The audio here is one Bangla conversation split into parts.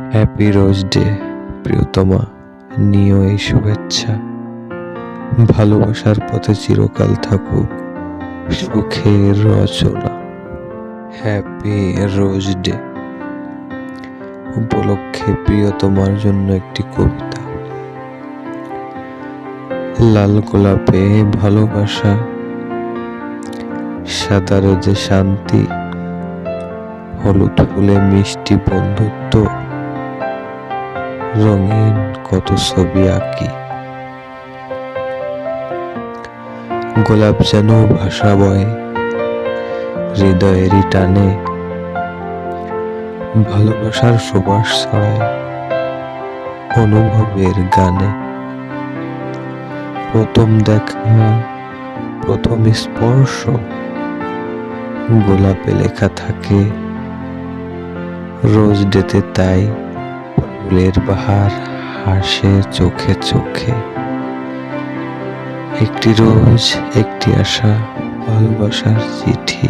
হ্যাপি রোজ ডে প্রিয়তমা, নিও এই শুভেচ্ছা। ভালোবাসার পথে চিরকাল থাকুক সুখের রচনা। হ্যাপি রোজ ডে উপলক্ষে প্রিয়তমার জন্য একটি কবিতা। লাল গোলাপে ভালোবাসা, সাদা রোজে শান্তি, হলুদ ফুলে মিষ্টি বন্ধুত্ব, রঙিন কত ছবি আঁকি। গোলাপ যেন ভাষা বয় হৃদয়েরই টানে, ভালোবাসার সুবাস ছড়ায় অনুভবের গানে। প্রথম দেখা, প্রথম স্পর্শ, গোলাপে লেখা থাকে রোজ ডেতে, তাই ফুলের বাহার হাসে চোখে চোখে। একটি রোজ, একটি আশা, ভালোবাসার চিঠি।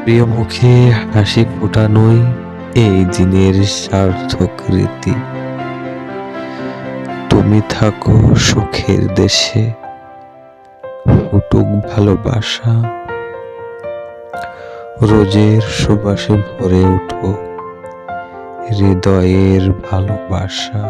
প্রিয় মুখে হাসি ফোটানোই এই দিনের সার্থক রীতি। তুমি থাকো সুখের দেশে, ফুটুক ভালোবাসা, রোজের সুবাসে ভরে উঠো হৃদয়ের ভালোবাসা।